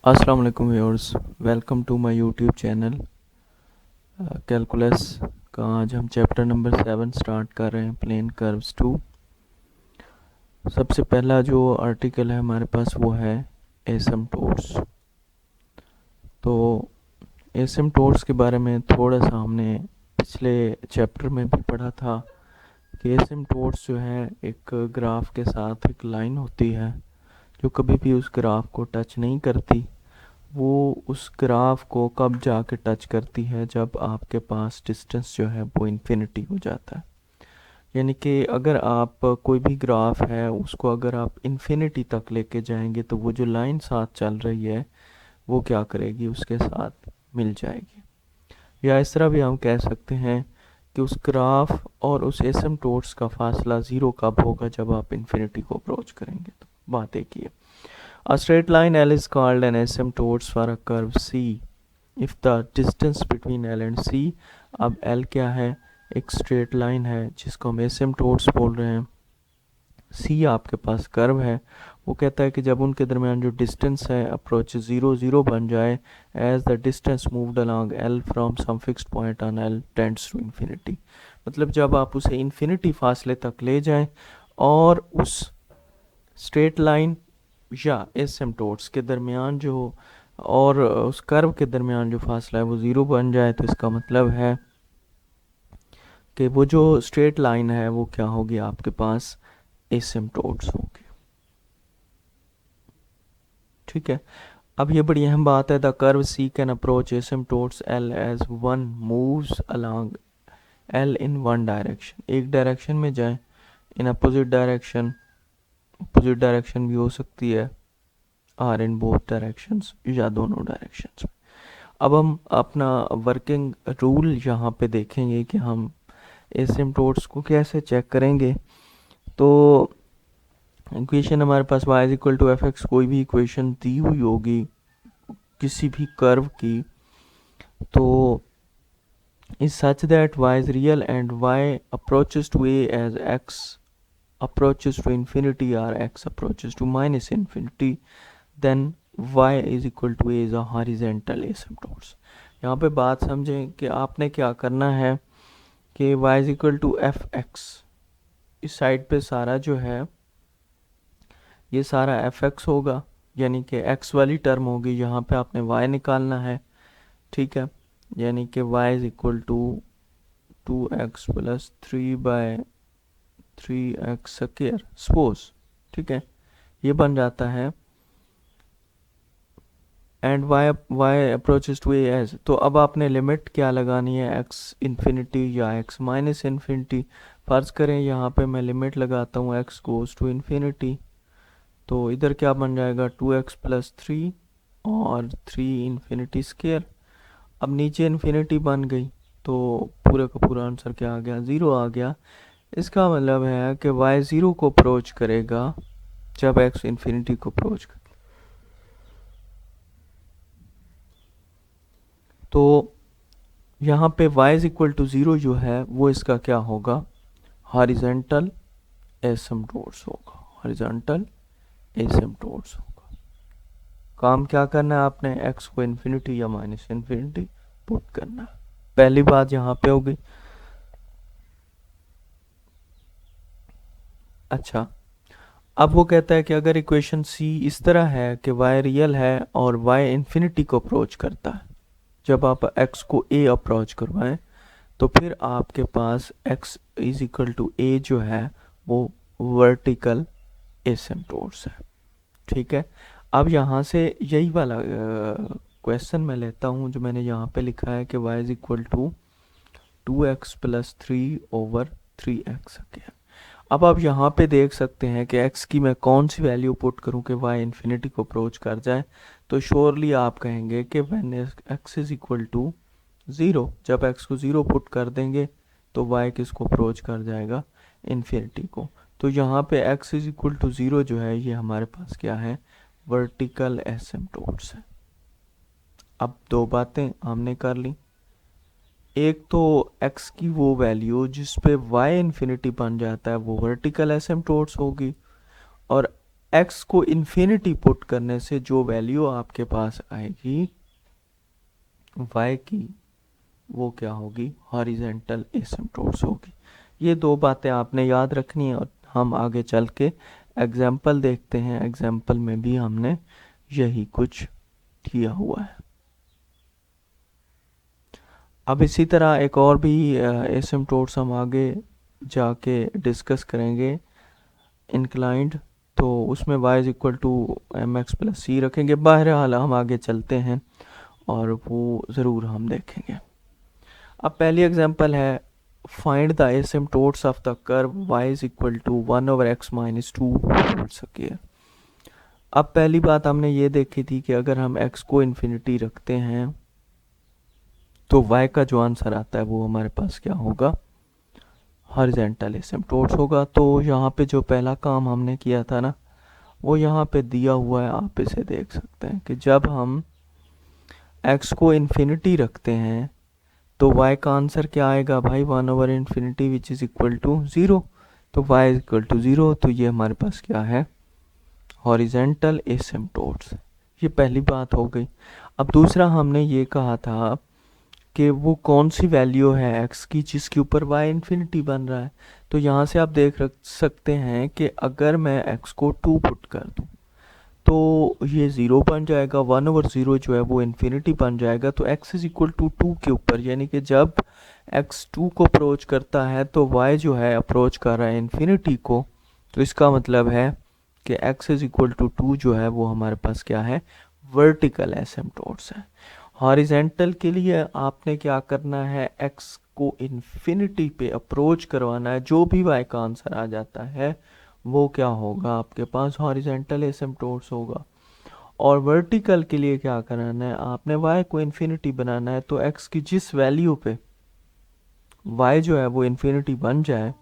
अस्सलाम वालेकुम viewers, welcome to my YouTube channel. Calculus का आज हम चैप्टर नंबर 7 स्टार्ट कर रहे हैं, प्लेन कर्व्स 2। सबसे पहला जो आर्टिकल है हमारे पास वो है एसिम्पटोट्स। तो एसिम्पटोट्स के बारे में थोड़ा सा हमने पिछले चैप्टर में भी पढ़ा था कि एसिम्पटोट्स जो है एक ग्राफ के साथ एक लाइन होती है जो कभी भी उस ग्राफ को टच नहीं करती। वो उस ग्राफ को कब जाके टच करती है, जब आपके पास डिस्टेंस जो है वो इन्फिनिटी हो जाता है। यानी कि अगर आप कोई भी ग्राफ है उसको अगर आप इन्फिनिटी तक लेके जाएंगे तो वो जो लाइन साथ चल रही है वो क्या करेगी, उसके साथ मिल जाएगी। या इस तरह भी हम कह सकते हैं कि उस ग्राफ और उस एसिम्पटोट्स का फासला ज़ीरो कब होगा, जब आप इन्फिनिटी को अप्रोच करेंगे। तो बात एक ही है। A straight line L is called an asymptote for a curve C if the distance between L and C, अब L क्या है, एक स्ट्रेट लाइन है जिसको हम एसिम्पटोट्स बोल रहे हैं। C आपके पास कर्व है। वो कहता है कि जब उनके दरमियान जो डिस्टेंस है अप्रोच 0 0 बन जाए, as the distance moved along L from some fixed point on L tends to infinity. मतलब जब आप उसे इन्फिनिटी फासले तक ले जाएं और उस स्ट्रेट लाइन या एसिम्पटोट्स के दरमियान जो और उस कर्व के दरमियान जो फासला है वो ज़ीरो बन जाए, तो इसका मतलब है कि वो जो स्ट्रेट लाइन है वो क्या होगी, आपके पास एसिम्पटोट्स होगी। ठीक है। अब ये बड़ी अहम बात है, the curve C can approach asymptotes L as one moves along L in one direction. एक डायरेक्शन में जाए, in opposite direction, opposite direction भी हो सकती है, आर इन बोथ डायरेक्शंस या दोनों डायरेक्शंस में। अब हम अपना वर्किंग रूल यहाँ पे देखेंगे कि हम एसिम्पटोट्स को कैसे चेक करेंगे। तो इक्वेशन हमारे पास y is equal to F X, कोई भी इक्वेशन दी हुई होगी किसी भी कर्व की, तो is such that y is real and y approaches to a as x approaches to infinity or x approaches to minus infinity, then y is equal to a is a horizontal asymptotes। यहाँ पे बात समझें कि आपने क्या करना है कि y is equal to fx, इस साइड पे सारा जो है ये सारा fx होगा, यानी कि x वाली टर्म होगी, यहाँ पे आपने y निकालना है। ठीक है, यानी कि y is equal to 2x plus 3/3x square suppose. ठीक है, ये बन जाता है and y approaches to A as. तो अब आपने लिमिट क्या लगानी है, x इन्फिनिटी या x माइनस इन्फिनिटी। फर्ज करें यहाँ पे मैं लिमिट लगाता हूँ x गोज टू इन्फिनिटी, तो इधर क्या बन जाएगा 2x प्लस 3 और 3 इन्फिनिटी स्क्वायर। अब नीचे इन्फिनिटी बन गई तो पूरा का पूरा आंसर क्या आ गया, ज़ीरो आ गया। इसका मतलब है कि y ज़ीरो को अप्रोच करेगा जब x इन्फिनिटी को अप्रोच करेगा। तो यहाँ पे y is equal to zero जो है वो इसका क्या होगा, हॉरिजॉन्टल एसिम्पटोट्स होगा, हॉरिजॉन्टल एसिम्पटोट्स होगा। काम क्या करना है, आपने x को इन्फिनिटी या माइनस इन्फिनिटी पुट करना है। पहली बात यहाँ पे होगी। अच्छा, अब वो कहता है कि अगर इक्वेशन सी इस तरह है कि y रियल है और y इन्फिनिटी को अप्रोच करता है, जब आप x को a अप्रोच करवाएं तो फिर आपके पास x is equal to a जो है वो वर्टिकल एसिम्पटोट्स है। ठीक है, अब यहाँ से यही वाला क्वेश्चन मैं लेता हूँ जो मैंने यहाँ पे लिखा है कि y is equal to 2x plus 3/3x। अब आप यहाँ पे देख सकते हैं कि x की मैं कौन सी वैल्यू पुट करूँ कि y इन्फिनिटी को अप्रोच कर जाए, तो श्योरली आप कहेंगे कि when x is equal to zero, जब x को ज़ीरो पुट कर देंगे तो y किसको अप्रोच कर जाएगा, इन्फिनिटी को। तो यहाँ पे x is equal to zero जो है ये हमारे पास क्या है, वर्टिकल एसिम्पटोट्स है। अब दो बातें हमने कर ली, एक तो x की वो वैल्यू जिस पे y इन्फिनिटी बन जाता है वो वर्टिकल एसिम्पटोट्स होगी, और x को इन्फिनिटी पुट करने से जो वैल्यू आपके पास आएगी y की, वो क्या होगी, हॉरिजेंटल एसिम्पटोट्स होगी। ये दो बातें आपने याद रखनी है और हम आगे चल के एग्जाम्पल देखते हैं। एग्जाम्पल में भी हमने यही कुछ किया हुआ है। अब इसी तरह एक और भी एसिम्पटोट्स हम आगे जाके डिस्कस करेंगे इंक्लाइंड, तो उसमें y is equal to M x plus c रखेंगे। बहरहाल हम आगे चलते हैं और वो ज़रूर हम देखेंगे। अब पहली एग्जांपल है, find the asymptotes of the curve y is equal to 1/x minus 2 whole square. अब पहली बात हमने ये देखी थी कि अगर हम x को इन्फिनिटी रखते हैं तो y का जो आंसर आता है वो हमारे पास क्या होगा, हॉरिजॉन्टल एसिम्पटोट्स होगा। तो यहाँ पे जो पहला काम हमने किया था ना, वो यहाँ पे दिया हुआ है, आप इसे देख सकते हैं कि जब हम x को इन्फिनिटी रखते हैं तो y का आंसर क्या आएगा भाई, 1/infinity which is equal to 0। तो y इज इक्वल टू 0, तो ये हमारे पास क्या है, हॉरिजॉन्टल एसिम्पटोट्स। ये पहली बात हो गई। अब दूसरा हमने ये कहा था कि वो कौन सी वैल्यू है x की जिसके ऊपर y इन्फिनिटी बन रहा है। तो यहाँ से आप देख सकते हैं कि अगर मैं x को 2 पुट कर दूँ तो ये 0 बन जाएगा, 1/0 जो है वो इन्फिनिटी बन जाएगा। तो x इज इक्वल टू 2 के ऊपर, यानी कि जब x 2 को अप्रोच करता है तो y जो है अप्रोच कर रहा है इन्फिनिटी को। तो इसका मतलब है कि x इज इक्वल टू 2 जो है वो हमारे पास क्या है, वर्टिकल एसिम्पटोट्स है। हॉरिजेंटल के लिए आपने क्या करना है, x को इन्फिनिटी पे अप्रोच करवाना है, जो भी y का आंसर आ जाता है वो क्या होगा, आपके पास हॉरिजॉन्टल एसिम्पटोट्स होगा। और वर्टिकल के लिए क्या कराना है, आपने y को इन्फिनिटी बनाना है। तो x की जिस वैल्यू पे y जो है वो इन्फिनिटी बन जाए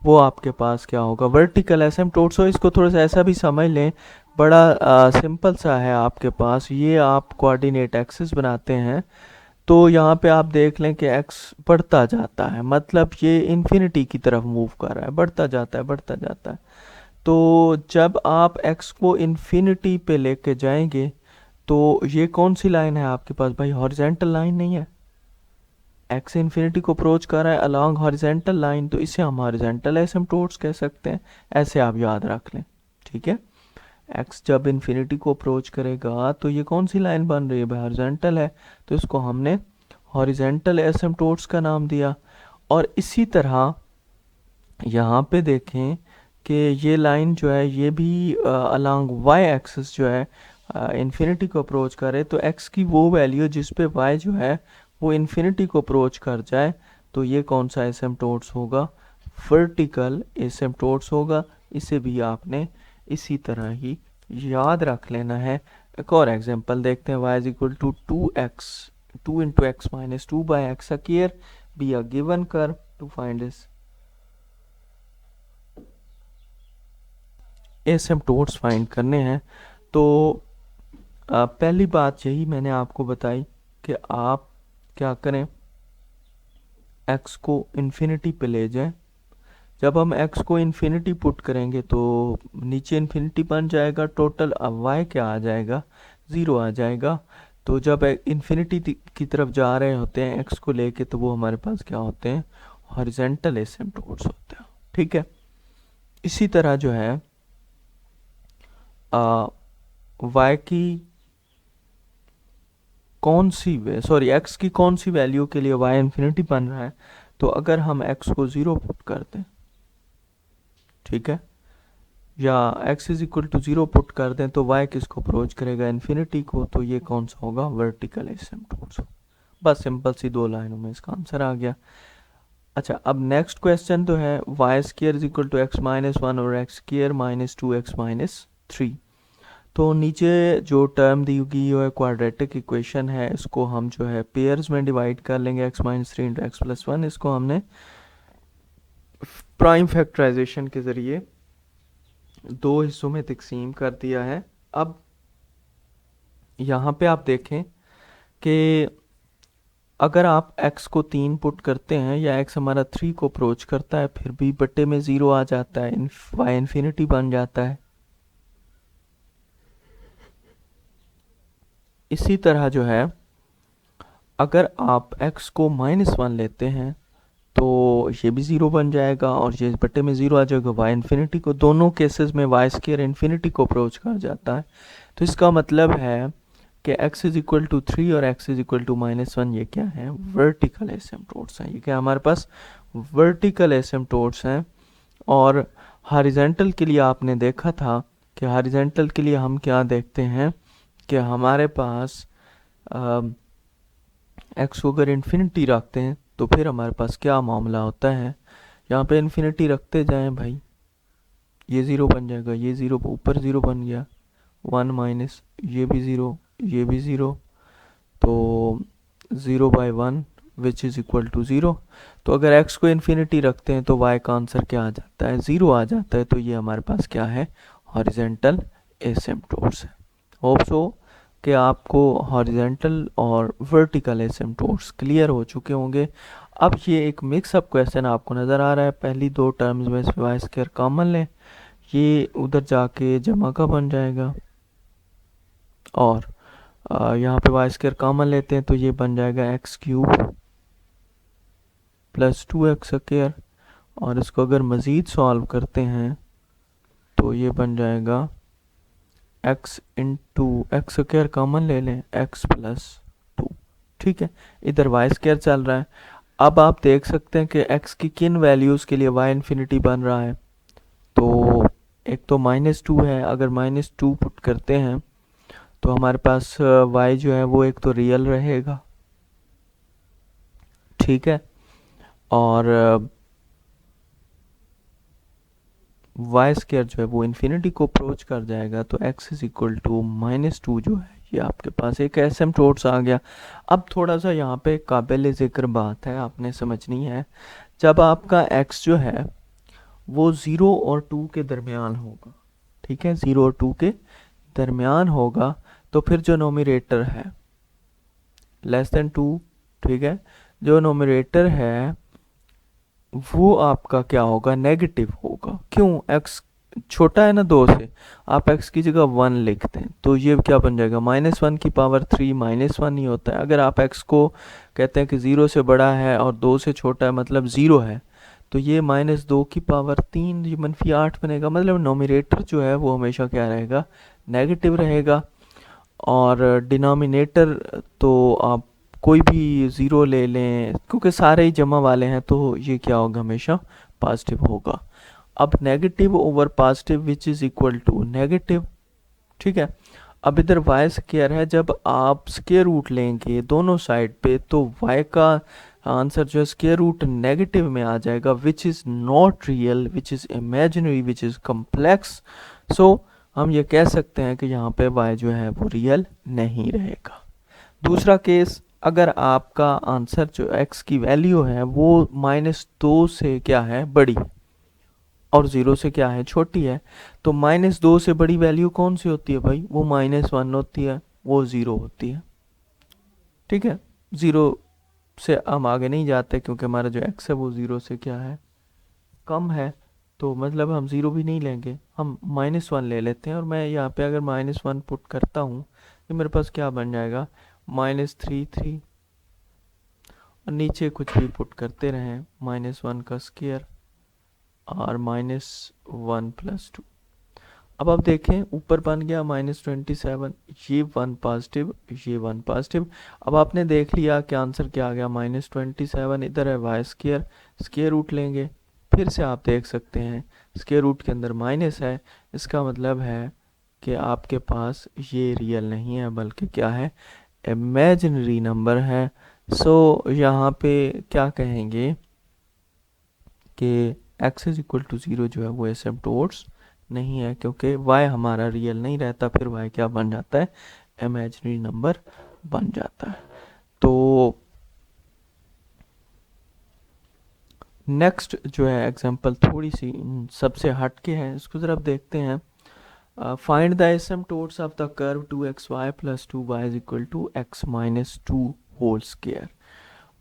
वो आपके पास क्या होगा, वर्टिकल एसिम्पटोट्स हो। इसको थोड़ा सा ऐसा भी समझ लें, बड़ा सिंपल सा है आपके पास। ये आप कोऑर्डिनेट एक्सिस बनाते हैं तो यहाँ पे आप देख लें कि x बढ़ता जाता है, मतलब ये इन्फिनिटी की तरफ मूव कर रहा है, बढ़ता जाता है बढ़ता जाता है। तो जब आप x को इन्फिनिटी पे लेके जाएंगे तो ये कौन सी लाइन है आपके पास भाई, हॉरिजॉन्टल लाइन नहीं है। x इन्फिनिटी को अप्रोच कर रहा है अलोंग हॉरिजॉन्टल लाइन, तो इसे हम हॉरिजॉन्टल एसिम्पटोट्स कह सकते हैं। ऐसे आप याद रख लें, ठीक है। x जब इन्फिनिटी को अप्रोच करेगा तो ये कौन सी लाइन बन रही है भाई, हॉरिजॉन्टल है, तो इसको हमने हॉरिजॉन्टल एसिम्पटोट्स का नाम दिया। और इसी तरह यहाँ पे देखें कि ये लाइन जो है ये भी अलोंग y एक्सिस जो है इन्फिनिटी को अप्रोच करे। तो x की वो वैल्यू जिस पे y जो है वो इन्फिनिटी को अप्रोच कर जाए, तो ये कौन सा एसिम्पटोट्स होगा, वर्टिकल एसिम्पटोट्स होगा। इसे भी आपने इसी तरह ही याद रख लेना है। एक और एग्जांपल देखते हैं, y is equal to 2 into x minus 2 by x square be a given curve to find this asymptotes find करने हैं। तो पहली बात यही मैंने आपको बताई कि आप क्या करें, x को इन्फिनिटी पे ले जाएं। जब हम x को इन्फिनिटी पुट करेंगे तो नीचे इन्फिनिटी बन जाएगा, टोटल अब y क्या आ जाएगा, 0 आ जाएगा। तो जब इन्फिनिटी की तरफ जा रहे होते हैं x को लेके तो वो हमारे पास क्या होते हैं, हॉरिजॉन्टल एसिम्पटोट्स होते हैं, ठीक है। इसी तरह जो है y की कौन सी x की कौन सी वैल्यू के लिए y इन्फिनिटी बन रहा है, तो अगर हम x को 0 पुट कर दें, ठीक है, या x is equal to 0 put कर दें तो y किसको अप्रोच करेगा, इन्फिनिटी को। तो ये कौन सा होगा, वर्टिकल एसिम्पटोट्स। बस सिंपल सी 2 लाइनों में इसका आंसर आ गया। अच्छा, अब नेक्स्ट क्वेश्चन तो है y square is equal to x minus 1 और x square minus 2x minus 3। तो नीचे जो टर्म दी गई है क्वाड्रेटिक इक्वेशन है, इसको हम जो है पेयर्स में डिवाइड कर लेंगे, x minus 3 into x plus 1। इसको हमने प्राइम फैक्टराइजेशन के ज़रिए 2 हिस्सों में तकसीम कर दिया है। अब यहाँ पे आप देखें कि अगर आप x को 3 पुट करते हैं या x हमारा 3 को अप्रोच करता है फिर भी बट्टे में 0 आ जाता है, y इन्फिनिटी बन जाता है, इसी तरह जो है अगर आप x को -1 लेते हैं तो ये भी 0 बन जाएगा और ये बटे में 0 आ जाएगा। y इन्फिनिटी को, दोनों केसेस में y स्क्वायर इन्फिनिटी को अप्रोच कर जाता है। तो इसका मतलब है कि x इज इक्वल टू 3 और x इज इक्वल टू -1 ये क्या है, वर्टिकल एसिम्पटोट्स हैं। ये क्या हमारे पास वर्टिकल एसिम्पटोट्स हैं। और हॉरिजॉन्टल के लिए आपने देखा था कि हॉरिजॉन्टल के लिए हम क्या देखते हैं कि हमारे पास x को अगर इन्फिनिटी रखते हैं तो फिर हमारे पास क्या मामला होता है, यहाँ पे इन्फिनिटी रखते जाएं भाई, ये 0 बन जाएगा, ये 0 ऊपर 0 बन गया, 1 माइनस ये भी 0, ये भी 0, तो 0/1 विच इज़ इक्वल टू 0। तो अगर x को इन्फिनिटी रखते हैं तो y का आंसर क्या आ जाता है, 0 आ जाता है। तो ये हमारे पास क्या है, हॉरिजॉन्टल एसिम्पटोट्स है। होप सो कि आपको हॉरिजॉन्टल और वर्टिकल एसिम्पटोट्स क्लियर हो चुके होंगे। अब ये एक मिक्सअप क्वेश्चन आपको नज़र आ रहा है, पहली दो टर्म्स में से वाई स्क्वायर कॉमन लें, ये उधर जाके जमा का बन जाएगा और यहाँ पे वाई स्क्वायर कॉमन लेते हैं तो ये बन जाएगा x³ प्लस 2x स्क्वायर, और इसको अगर मज़ीद सॉल्व करते हैं तो ये बन जाएगा x into x square common ले लें, x प्लस 2। ठीक है, इधर वाई स्क्वायर चल रहा है। अब आप देख सकते हैं कि x की किन वैल्यूज़ के लिए y इन्फिनिटी बन रहा है। तो एक तो -2 है, अगर -2 पुट करते हैं तो हमारे पास y जो है वो एक तो रियल रहेगा, ठीक है, और वाई स्क्वायर जो है वो इन्फिनिटी को अप्रोच कर जाएगा। तो x इज इक्वल टू -2 जो है ये आपके पास एक एसिम्पटोट्स आ गया। अब थोड़ा सा यहाँ पे काबिल ज़िक्र बात है, आपने समझनी है। जब आपका x जो है वो 0 और 2 के दरमियान होगा, ठीक है, 0 और 2 के दरमियान होगा, तो फिर जो नोमिनेटर है लेस देन 2, ठीक है, जो नोमिनेटर है वो आपका क्या होगा, नेगेटिव होगा। क्यों, x छोटा है ना 2 से, आप x की जगह 1 लिखते हैं तो ये क्या बन जाएगा, -1 की पावर 3 -1 ही होता है। अगर आप x को कहते हैं कि 0 से बड़ा है और 2 से छोटा है मतलब 0 है, तो ये -2 की पावर 3 ये -8 बनेगा। मतलब नोमिनेटर जो है वो हमेशा क्या रहेगा, नेगेटिव रहेगा। और डिनोमिनेटर तो आप कोई भी ज़ीरो ले लें क्योंकि सारे ही जमा वाले हैं, तो ये क्या होगा, हमेशा पॉजिटिव होगा। अब negative over positive which is equal to negative, ठीक है। अब इधर वाई स्क्वायर है, जब आप स्क्वायर रूट लेंगे दोनों साइड पे तो वाई का आंसर जो है स्क्वायर रूट नेगेटिव में आ जाएगा, which is not real, which is imaginary, which is complex. सो हम ये कह सकते हैं कि यहाँ पे y जो है वो रियल नहीं रहेगा। दूसरा केस, अगर आपका आंसर जो x की वैल्यू है वो -2 से क्या है, बड़ी, और 0 से क्या है, छोटी है, तो -2 से बड़ी वैल्यू कौन सी होती है भाई, वो -1 होती है, वो 0 होती है, ठीक है। 0 से हम आगे नहीं जाते क्योंकि हमारा जो x है वो 0 से क्या है, कम है, तो मतलब हम 0 भी नहीं लेंगे, हम -1 ले लेते हैं। और मैं यहाँ पे अगर -1 पुट करता हूँ तो मेरे पास क्या बन जाएगा, -3 और नीचे कुछ भी पुट करते रहें, -1 का स्क्वायर और -1 + 2। अब आप देखें ऊपर बन गया -27, ये 1 पॉजिटिव, ये 1 पॉजिटिव। अब आपने देख लिया कि आंसर क्या आ गया, -27, इधर है वाई स्क्वायर, स्क्वायर रूट लेंगे, फिर से आप देख सकते हैं स्क्वायर रूट के अंदर माइनस है, इसका मतलब है कि आपके पास ये रियल नहीं है बल्कि क्या है, इमेजिनरी नंबर है। सो यहाँ पे क्या कहेंगे कि x इज इक्वल टू 0 जो है वो एसिम्पटोट्स नहीं है, क्योंकि y हमारा रियल नहीं रहता, फिर y क्या बन जाता है, इमेजिनरी नंबर बन जाता है। तो नेक्स्ट जो है एग्जांपल थोड़ी सी सबसे हटके है, इसको ज़रा देखते हैं। Find the asymptotes of the curve 2xy + 2y is equal to x - 2 whole square.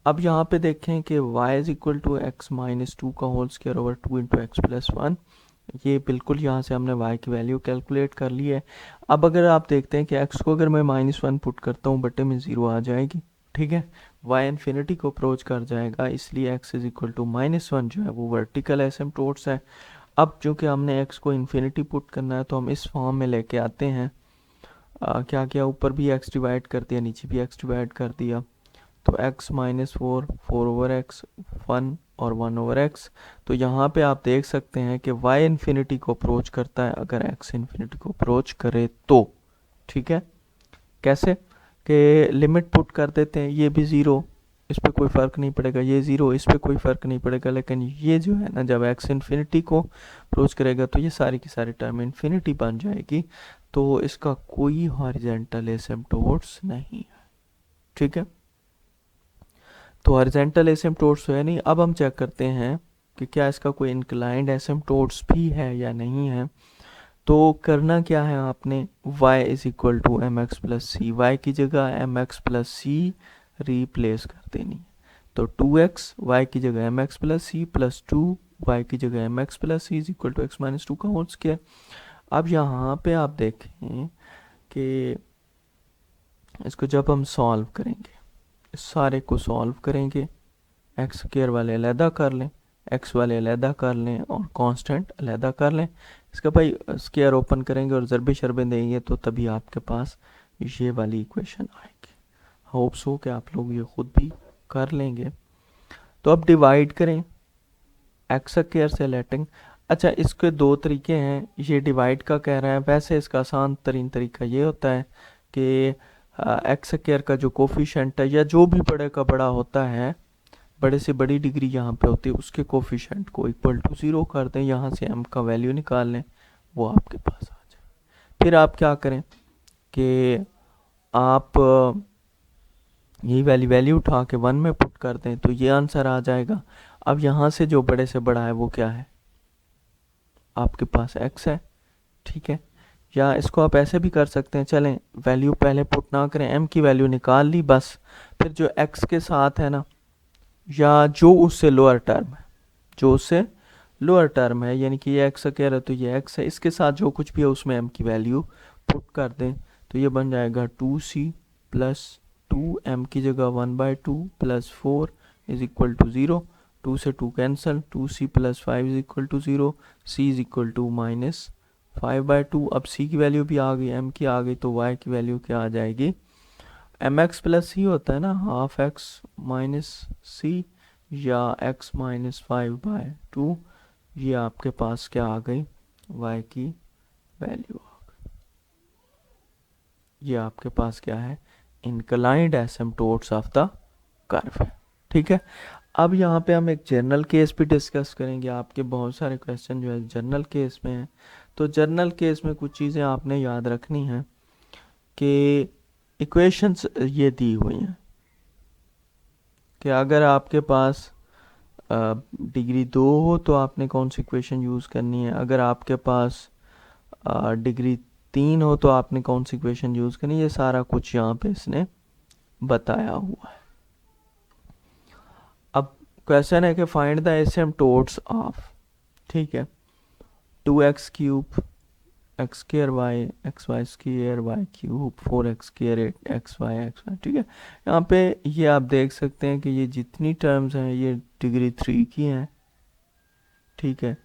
अब यहाँ पे देखें कि y is equal to x - 2 का होल स्क्वायर ओवर 2 × x + 1, ये बिल्कुल यहाँ से हमने y की वैल्यू कैलकुलेट कर ली है। अब अगर आप देखते हैं कि x को अगर मैं -1 पुट करता हूँ बटे में 0 आ जाएगी, ठीक है। y इन्फिनिटी को अप्रोच कर जाएगा, इसलिए x इज इक्वल टू -1 जो है वो वर्टिकल एसिम्पटोट्स है। अब चूँकि हमने x को इन्फिनिटी पुट करना है तो हम इस फॉर्म में लेके आते हैं। क्या किया, ऊपर भी x डिवाइड कर दिया, नीचे भी x डिवाइड कर दिया, तो x -4, 4/x, 1 और 1/x। तो यहाँ पे आप देख सकते हैं कि y इन्फिनिटी को अप्रोच करता है अगर x इन्फिनिटी को अप्रोच करे तो, ठीक है। कैसे कि लिमिट पुट कर देते हैं, ये भी 0, इस पर कोई फ़र्क नहीं पड़ेगा, ये 0, इस पर कोई फ़र्क नहीं पड़ेगा, लेकिन ये जो है ना जब x इन्फिनिटी को अप्रोच करेगा तो ये सारी की सारी टर्म इन्फिनिटी बन जाएगी, तो इसका कोई हॉरिजॉन्टल एसिम्पटोट्स नहीं है, ठीक है। तो हॉरिजॉन्टल एसिम्पटोट्स है नहीं। अब हम चेक करते हैं कि क्या इसका कोई इंक्लाइंड एसिम्पटोट्स भी है या नहीं है। तो करना क्या है आपने, y is equal to M x plus C, Y की जगह M x plus C replace कर देनी है। तो 2x y की जगह M x plus C plus 2 y की जगह M x plus C is equal to X minus 2 का होल स्क्वायर। अब यहाँ पे आप देखें कि इसको जब हम सॉल्व करेंगे, इस सारे को सॉल्व करेंगे, एक्स स्क्वायर वाले अलहदा कर लें, एक्स वाले अलहदा कर लें और कांस्टेंट अलहदा कर लें। इसका भाई स्क्वायर ओपन करेंगे और ज़रबे शरबे देंगे तो तभी आपके पास ये वाली इक्वेशन आएगी। होप सो कि आप लोग ये खुद भी कर लेंगे। तो अब डिवाइड करें एक्स स्क्वायर से लेटिंग। अच्छा, इसके दो तरीके हैं, ये डिवाइड का कह रहा है, वैसे इसका आसान तरीन तरीका ये होता है कि एक्स स्क्वायर का जो कोफिशेंट है या जो भी बड़े का बड़ा होता है, बड़े से बड़ी डिग्री यहाँ पे होती है, उसके कोफिशेंट को इक्वल टू 0 कर दें, यहाँ से m का वैल्यू निकाल लें, वो आपके पास आ जाए। फिर आप क्या करें कि आप यही वैल्यू उठा के 1 में पुट कर दें तो ये आंसर आ जाएगा। अब यहाँ से जो बड़े से बड़ा है वो क्या है, आपके पास x है, ठीक है। या इसको आप ऐसे भी कर सकते हैं, चलें वैल्यू पहले पुट ना करें, m की वैल्यू निकाल ली बस, फिर जो x के साथ है ना, या जो उससे लोअर टर्म है, जो उससे लोअर टर्म है, यानी कि ये एक्स कह रहे तो ये x है, इसके साथ जो कुछ भी है उसमें m की वैल्यू पुट कर दें, तो ये बन जाएगा 2c प्लस 2m की जगह 1/2 प्लस 4 इज इक्वल टू 0, 2 से 2 cancel, 2c plus 5 is equal to 0, c is equal to -5/2। अब c की वैल्यू भी आ गई, m की आ गई, तो y की वैल्यू क्या आ जाएगी, एम एक्स प्लस सी होता है ना, हाफ एक्स माइनस सी या x -5/2, ये आपके पास क्या आ गई, y की वैल्यू आ गई। ये आपके पास क्या है, इंक्लाइंड एसिम्पटोट्स ऑफ द कर्व है, ठीक है। अब यहाँ पे हम एक जनरल केस भी डिस्कस करेंगे, आपके बहुत सारे क्वेश्चन जो है जनरल केस में हैं। तो जनरल केस में कुछ चीज़ें आपने याद रखनी हैं कि इक्वेशंस ये दी हुई हैं कि अगर आपके पास डिग्री 2 हो तो आपने कौन सी इक्वेशन यूज़ करनी है, अगर आपके पास डिग्री 3 हो तो आपने कौन सी इक्वेशन यूज़ करनी है, ये सारा कुछ यहाँ पे इसने बताया हुआ है। अब क्वेश्चन है कि फाइंड द एसिम्पटोट्स ऑफ, ठीक है, 2x cube X square Y X Y square Y cube 4x square X Y, ठीक है। यहाँ पे ये आप देख सकते हैं कि ये जितनी टर्म्स हैं ये डिग्री 3 की हैं, ठीक है।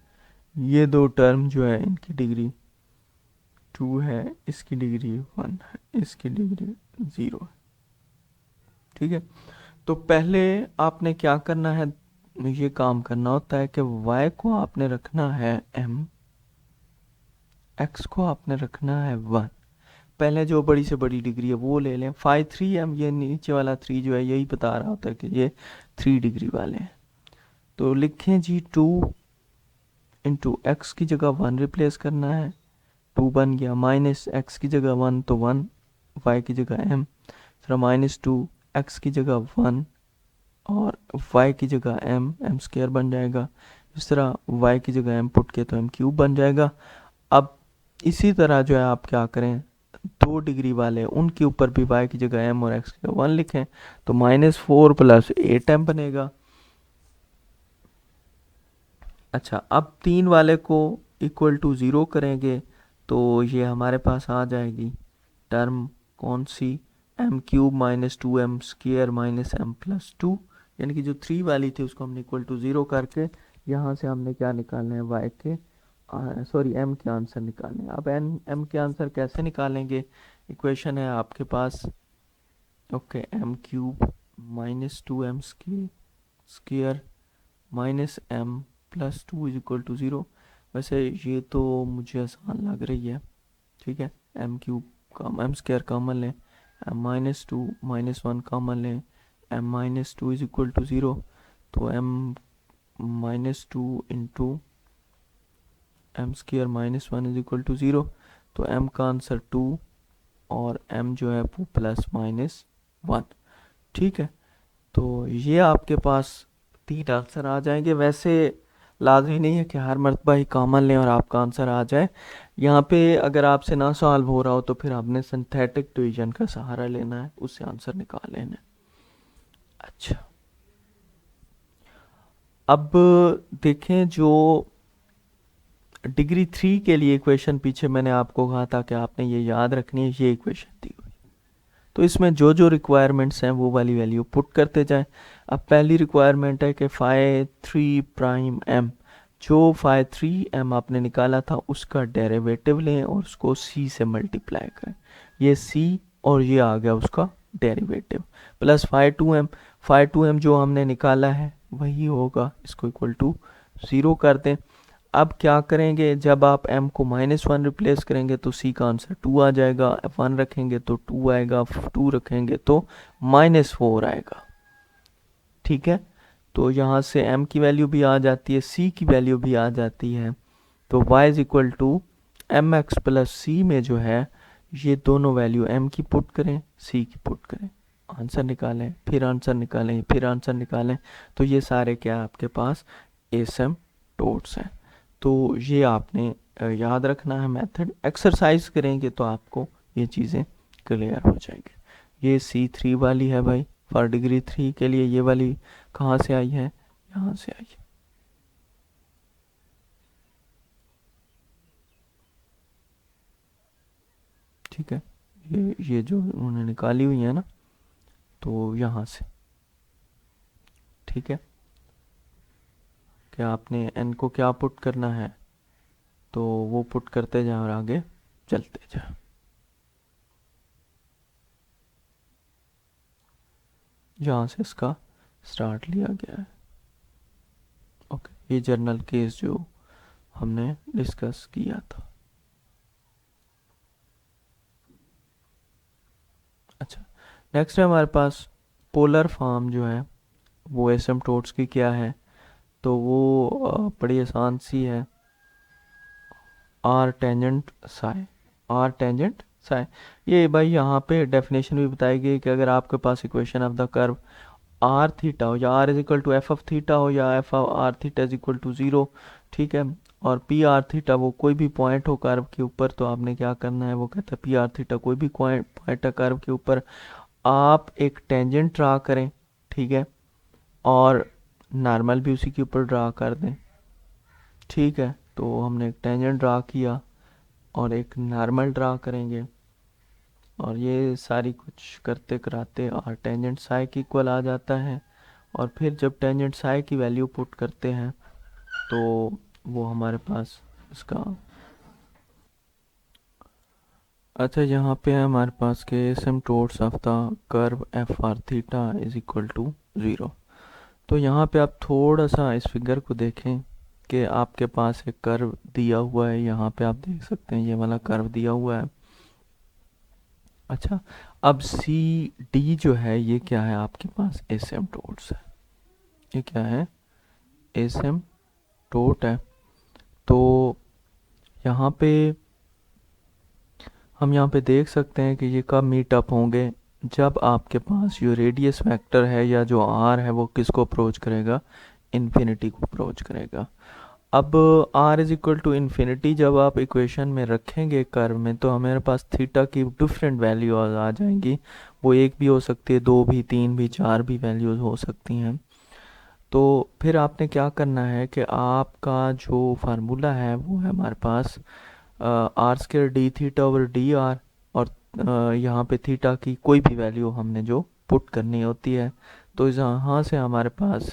ये दो टर्म जो है इनकी डिग्री 2 है, इसकी डिग्री 1 है, इसकी डिग्री 0 है, ठीक है। तो पहले आपने क्या करना है, ये काम करना होता है कि y को आपने रखना है m, x को आपने रखना है 1। पहले जो बड़ी से बड़ी डिग्री है वो ले लें, 5 3m, ये नीचे वाला 3 जो है यही बता रहा होता है कि ये 3 डिग्री वाले हैं। तो लिखें जी 2 इंटू एक्स की जगह 1 रिप्लेस करना है, 2 बन गया, माइनस एक्स की जगह 1 तो 1, y की जगह m, फिर -2 x की जगह 1 और y की जगह m स्क्वायर बन जाएगा। इस तरह y की जगह m पुट के तो m क्यूब बन जाएगा। अब इसी तरह जो है आप क्या करें, 2 डिग्री वाले उनके ऊपर भी y की जगह m और x की जगह 1 लिखें, तो -4 प्लस 8m बनेगा। अच्छा, अब 3 वाले को इक्वल टू 0 करेंगे तो ये हमारे पास आ जाएगी टर्म कौन सी, m cube minus 2m² minus m+2, यानी कि जो 3 वाली थी उसको हमने इक्वल टू 0 करके यहाँ से हमने क्या निकालना है, y के m के आंसर निकालने हैं। अब m के आंसर कैसे निकालेंगे, इक्वेशन है आपके पास okay m cube minus 2m² minus m+2 is equal to 0। वैसे ये तो मुझे आसान लग रही है, ठीक है, एम क्यूब का m² कॉमन लें, m-2 -1 कॉमन लें, m-2 इज इक्वल टू 0, तो m-2 into m² -1 is equal to 0, तो m का आंसर 2 और m जो है वो +-1, ठीक है। तो ये आपके पास 3 आंसर आ जाएंगे। वैसे लाजमी नहीं है कि हर मरतबा ही कॉमन लें और आपका आंसर आ जाए। यहाँ पे अगर आपसे ना सॉल्व हो रहा हो तो फिर आपने सिंथेटिक डिवीजन का सहारा लेना है, उससे आंसर निकाल लेना है। अच्छा, अब देखें जो डिग्री 3 के लिए इक्वेशन पीछे मैंने आपको कहा था कि आपने ये याद रखनी है, ये इक्वेशन दी हुई, तो इसमें जो जो रिक्वायरमेंट्स हैं वो वाली वैल्यू पुट करते जाएं। अब पहली रिक्वायरमेंट है कि φ3'm, जो φ3m आपने निकाला था उसका डेरिवेटिव लें और उसको c से मल्टीप्लाई करें, ये c और ये आ गया उसका डेरिवेटिव, प्लस φ2m जो हमने निकाला है वही होगा, इसको इक्वल टू 0 कर दें। अब क्या करेंगे, जब आप m को -1 रिप्लेस करेंगे तो c का आंसर 2 आ जाएगा, 1 रखेंगे तो 2 आएगा, 2 रखेंगे तो -4 आएगा, ठीक है। तो यहाँ से m की वैल्यू भी आ जाती है, c की वैल्यू भी आ जाती है, तो y is equal to mx plus c में जो है ये दोनों वैल्यू m की पुट करें, c की पुट करें, आंसर निकालें, फिर आंसर निकालें, फिर आंसर निकालें, तो ये सारे क्या आपके पास एसिम्पटोट्स हैं। तो ये आपने याद रखना है मेथड, एक्सरसाइज करेंगे तो आपको ये चीज़ें क्लियर हो जाएंगी। ये C3 वाली है भाई, फॉर डिग्री 3 के लिए ये वाली कहाँ से आई है, यहाँ से आई है, ठीक है। ये जो उन्होंने निकाली हुई है ना, तो यहाँ से, ठीक है, कि आपने n को क्या पुट करना है, तो वो पुट करते जाएं और आगे चलते जाएं। यहाँ से इसका स्टार्ट लिया गया है, ओके। ये जर्नल केस जो हमने डिस्कस किया था। अच्छा, नेक्स्ट है हमारे पास पोलर फॉर्म जो है वो एसिम्पटोट्स की क्या है, तो वो बड़ी आसान सी है, R tangent psi, R tangent psi. ये भाई यहाँ पे डेफिनेशन भी बताई गई कि अगर आपके पास equation of the curve r theta हो, या r is equal to f of theta हो, या f of r theta is equal to 0, ठीक है, और पी आर थीटा वो कोई भी पॉइंट हो कर्व के ऊपर, तो आपने क्या करना है, वो कहता है पी आर थीटा कोई भी पॉइंट है कर्व के ऊपर, आप एक टेंजेंट ड्रा करें, ठीक है, और नॉर्मल भी उसी के ऊपर ड्रा कर दें, ठीक है। तो हमने एक टेंजेंट ड्रा किया और एक नॉर्मल ड्रा करेंगे, और ये सारी कुछ करते कराते और टेंजेंट साई की इक्वल आ जाता है, और फिर जब टेंजेंट साई की वैल्यू पुट करते हैं तो वो हमारे पास इसका, अच्छा यहाँ पे है हमारे पास के asymptotes of the curve f r theta is equal to 0। तो यहाँ पे आप थोड़ा सा इस फिगर को देखें कि आपके पास एक कर्व दिया हुआ है, यहाँ पे आप देख सकते हैं ये वाला कर्व दिया हुआ है। अच्छा, अब सी डी जो है ये क्या है, आपके पास एसिम्पटोट्स है, ये क्या है, एसिम्पटोट है। तो यहाँ पे हम यहाँ पे देख सकते हैं कि ये कब मीट अप होंगे, जब आपके पास जो रेडियस वेक्टर है या जो आर है वो किसको अप्रोच करेगा, इन्फिनिटी को अप्रोच करेगा। अब r is equal to infinity जब आप इक्वेशन में रखेंगे कर्व में, तो हमारे पास थीटा की डिफरेंट वैल्यू आ जाएंगी, वो एक भी हो सकती है, दो भी, तीन भी, चार भी वैल्यूज हो सकती हैं। तो फिर आपने क्या करना है कि आपका जो फार्मूला है वो है हमारे पास r square d theta over d r, और यहाँ पे थीटा की कोई भी वैल्यू हमने जो पुट करनी होती है, तो यहाँ से हमारे पास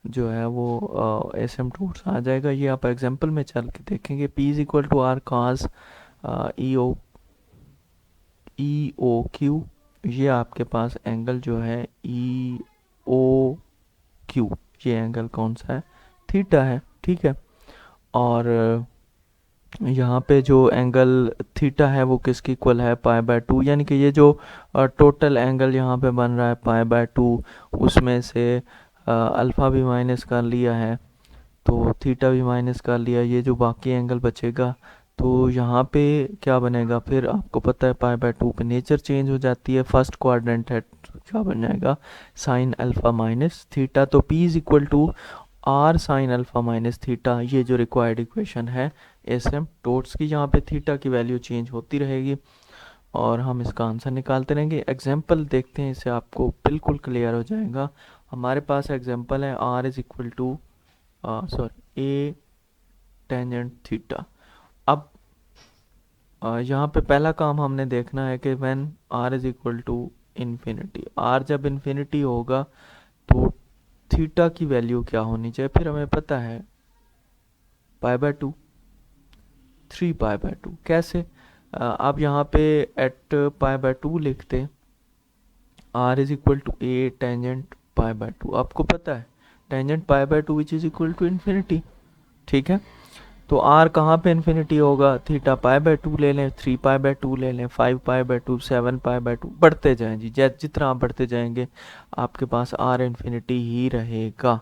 जो है वो एसिम्पटोट्स आ जाएगा। ये आप एग्जांपल में चल के देखेंगे। P is equal to R cos E O Q, ये आपके पास एंगल जो है ई ओ क्यू, ये एंगल कौन सा है, थीटा है, ठीक है। और यहाँ पे जो एंगल थीटा है वो किसकी इक्वल है, पाई बाय 2, यानी कि ये जो टोटल एंगल यहाँ पे बन रहा है पाई बाय 2, उसमें से अल्फ़ा भी माइनस कर लिया है, तो थीटा भी माइनस कर लिया, ये जो बाकी एंगल बचेगा तो यहाँ पे क्या बनेगा, फिर आपको पता है पाई बाय 2 पे नेचर चेंज हो जाती है, फर्स्ट क्वाड्रेंट है, तो क्या बन जाएगा साइन अल्फ़ा माइनस थीटा। तो P is equal to are sine alpha minus theta, ये जो रिक्वायर्ड इक्वेशन है एसिम्पटोट्स की, यहाँ पे थीटा की वैल्यू चेंज होती रहेगी और हम इसका आंसर निकालते रहेंगे। एग्जाम्पल देखते हैं, इससे आपको बिल्कुल क्लियर हो जाएगा। हमारे पास एग्जाम्पल है R is equal to A tangent theta. अब यहाँ पे पहला काम हमने देखना है कि when R is equal to infinity, R जब इन्फिनिटी होगा तो थीटा की वैल्यू क्या होनी चाहिए, फिर हमें पता है पाई बाय 2, 3 पाई बाय 2। कैसे, आप यहाँ पे एट पाई बाय 2 लिखते, R is equal to A tangent pi by 2, आपको पता है tangent pi by 2 which is equal to infinity, ठीक है। तो आर कहाँ पे इन्फिनिटी होगा, थीटा पाई बाय 2 ले लें, 3 पाई बाय 2 ले लें, 5 पाई बाय 2, 7 पाई बाय 2, बढ़ते जाएं जी, जितना आप बढ़ते जाएंगे आपके पास आर इन्फिनिटी ही रहेगा,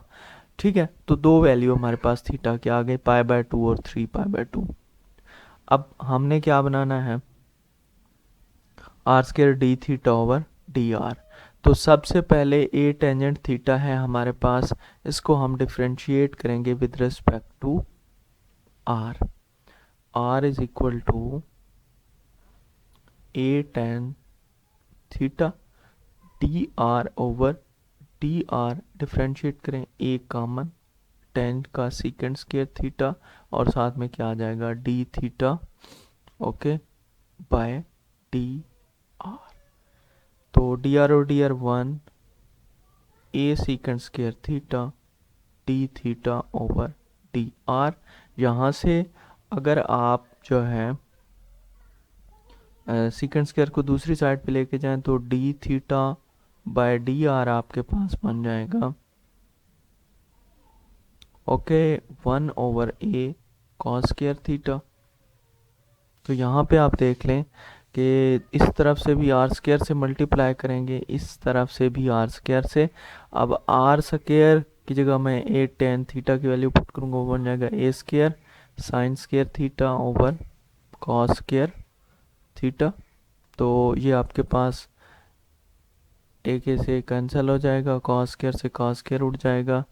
ठीक है। तो दो वैल्यू हमारे पास थीटा के आ गए, पाई बाय 2 और 3 पाई बाय 2। अब हमने क्या बनाना है, r square d theta over d r. तो सबसे पहले ए टेंजेंट थीटा है हमारे पास, इसको हम डिफ्रेंशिएट करेंगे with respect to r. R is equal to a tan theta d r over d r, differentiate करें ए कॉमन, टेन का सीकेंड स्क्वायर थीटा, और साथ में क्या आ जाएगा d theta, okay, by d r. तो डी आर और d r 1, a secant square theta d theta over d r. यहाँ से अगर आप जो है सीकेंड स्क्वायर को दूसरी साइड पे लेके जाएं तो D theta by d are आपके पास बन जाएगा, ओके, 1 ओवर ए कॉस स्क्वायर थीटा। तो यहाँ पे आप देख लें कि इस तरफ से भी आर स्क्वायर से मल्टीप्लाई करेंगे, इस तरफ से भी आर स्क्वायर से। अब आर स्क्वायर की जगह मैं ए टेन थीटा की वैल्यू पुट करूँगा, वो बन जाएगा a square sine square theta over cos square theta. तो ये आपके पास एक से कैंसिल हो जाएगा, कॉस स्क्वायर से कॉस स्क्वायर उड़ जाएगा।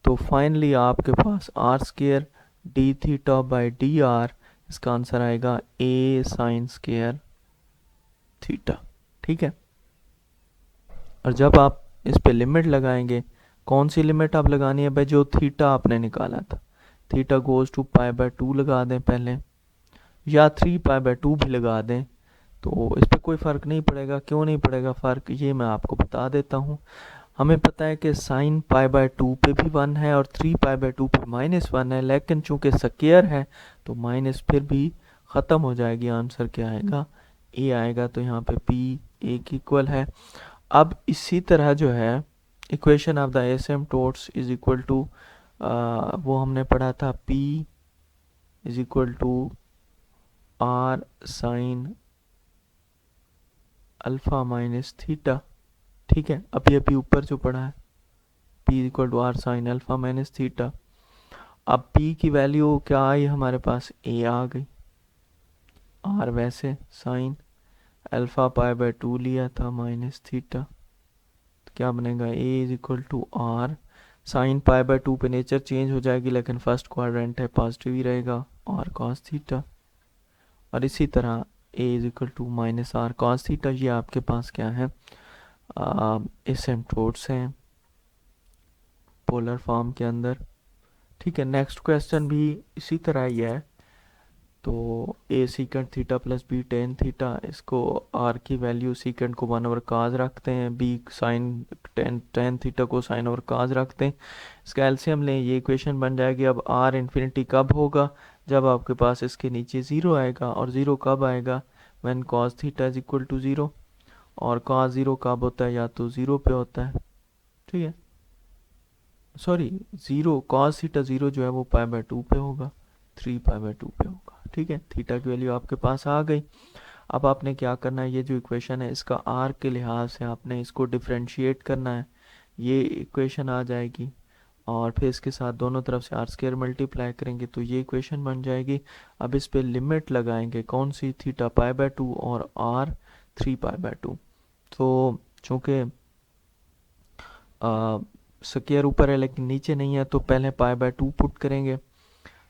तो फाइनली आपके पास r square d theta by d r, इसका आंसर आएगा ए साइन स्क्वायर थीटा, ठीक है। और जब आप इस पे लिमिट लगाएंगे, कौन सी लिमिट आप लगानी है भाई, जो थीटा आपने निकाला था, theta goes to pi by 2 लगा दें पहले, या 3 पाई बाय 2 भी लगा दें, तो इस पर कोई फ़र्क नहीं पड़ेगा। क्यों नहीं पड़ेगा फ़र्क, ये मैं आपको बता देता हूँ। हमें पता है कि साइन पाई बाय 2 पे भी 1 है और 3 पाई बाय 2 पे -1 है, लेकिन चूंकि स्क्वायर है तो माइनस फिर भी ख़त्म हो जाएगी, आंसर क्या आएगा, ए आएगा। तो यहाँ पे पी ए की इक्वल है। अब इसी तरह जो है equation of the asymptotes is equal to, वो हमने पढ़ा था P is equal to are sine alpha minus theta, ठीक है। अभी ऊपर जो पढ़ा है P equal to are sine alpha minus theta. अब P की वैल्यू क्या आई हमारे पास, A आ गई, R वैसे साइन अल्फ़ा पाई बाय 2 लिया था माइनस थीटा, तो क्या बनेगा A is equal to are sine pi by 2 पे नेचर चेंज हो जाएगी, लेकिन फर्स्ट क्वाड्रेंट है पॉजिटिव ही रहेगा, और कॉस थीटा। और इसी तरह A is equal to minus r cos theta. ये आपके पास क्या है, एसिम्पटोट्स हैं पोलर फॉर्म के अंदर। ठीक है, नेक्स्ट क्वेश्चन भी इसी तरह ही है। तो a secant theta plus b tan theta, इसको आर की वैल्यू सीकेंट को 1/cos रखते हैं, बी साइन टेन थीटा को sin/cos रखते हैं। इसका एलसीएम लें, ये इक्वेशन बन जाएगी। अब आर इन्फिनिटी कब होगा? जब आपके पास इसके नीचे ज़ीरो आएगा। और ज़ीरो कब आएगा? When cos theta is equal to zero. और cos ज़ीरो कब होता है? या तो ज़ीरो पे होता है, ठीक है, sorry zero cos theta zero जो है वो π/2 पे होगा, 3π/2 पे होगा। ठीक है, थीटा की वैल्यू आपके पास आ गई। अब आपने क्या करना है, ये जो इक्वेशन है इसका आर के लिहाज से आपने इसको डिफ्रेंशिएट करना है। ये इक्वेशन आ जाएगी और फिर इसके साथ दोनों तरफ से r² मल्टीप्लाई करेंगे तो ये इक्वेशन बन जाएगी। अब इस पे लिमिट लगाएंगे, कौन सी? थीटा π/2 और r 3π/2। तो चूँकि स्क्वायर ऊपर है लेकिन नीचे नहीं है, तो पहले π/2 पुट करेंगे।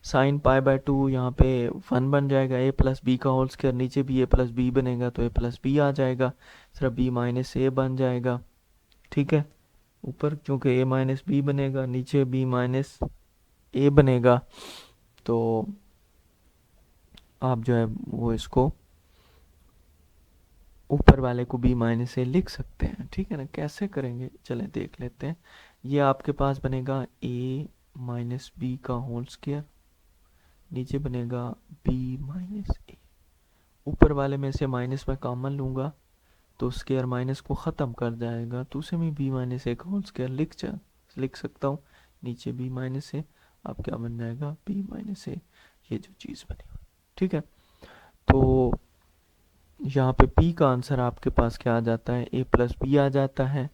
साइन π/2 यहाँ पे 1 बन जाएगा, a प्लस बी का होल स्क्वायर, नीचे भी a प्लस बी बनेगा तो a प्लस बी आ जाएगा, सिर्फ b माइनस a बन जाएगा। ठीक है, ऊपर क्योंकि a माइनस बी बनेगा, नीचे b माइनस a बनेगा। तो आप जो है वो इसको ऊपर वाले को b माइनस a लिख सकते हैं। ठीक है ना, कैसे करेंगे चलें देख लेते हैं। ये आपके पास बनेगा a माइनस बी का होल स्क्वायर, नीचे बनेगा b माइनस a। ऊपर वाले में से माइनस में कॉमन लूँगा तो स्क्वायर माइनस को ख़त्म कर जाएगा, तो उसे मैं b माइनस a का होल स्क्वायर लिख सकता हूँ। नीचे b माइनस a, अब क्या बन जाएगा? b माइनस a, ये जो चीज़ बनी हुई। ठीक है, तो यहाँ पे p का आंसर आपके पास क्या आ जाता है? a प्लस बी आ जाता है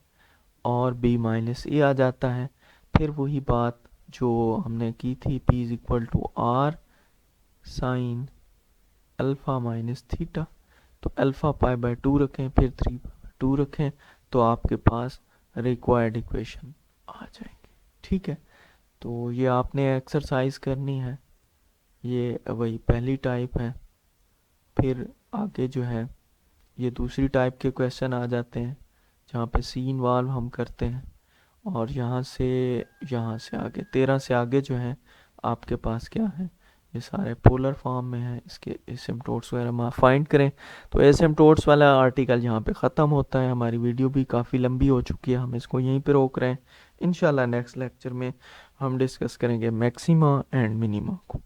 और b माइनस a आ जाता है। फिर वही बात जो हमने की थी, p is equal to are sine alpha minus theta. तो अल्फ़ा π/2 रखें, फिर 3π/2 रखें, तो आपके पास रिक्वायर्ड इक्वेशन आ जाएंगे। ठीक है, तो ये आपने एक्सरसाइज करनी है, ये वही पहली टाइप है। फिर आगे जो है ये दूसरी टाइप के क्वेश्चन आ जाते हैं जहाँ पे सी इन्वॉल्व हम करते हैं। और यहाँ से आगे 13 से आगे जो है आपके पास क्या है, ये सारे पोलर फॉर्म में है। इसके एसिम्प्टोट्स वगैरह आप फाइंड करें। तो एसिम्प्टोट्स वाला आर्टिकल यहाँ पे ख़त्म होता है। हमारी वीडियो भी काफ़ी लंबी हो चुकी है, हम इसको यहीं पे रोक रहे हैं। इंशाल्लाह नेक्स्ट लेक्चर में हम डिस्कस करेंगे मैक्सिमा एंड मिनिमा को।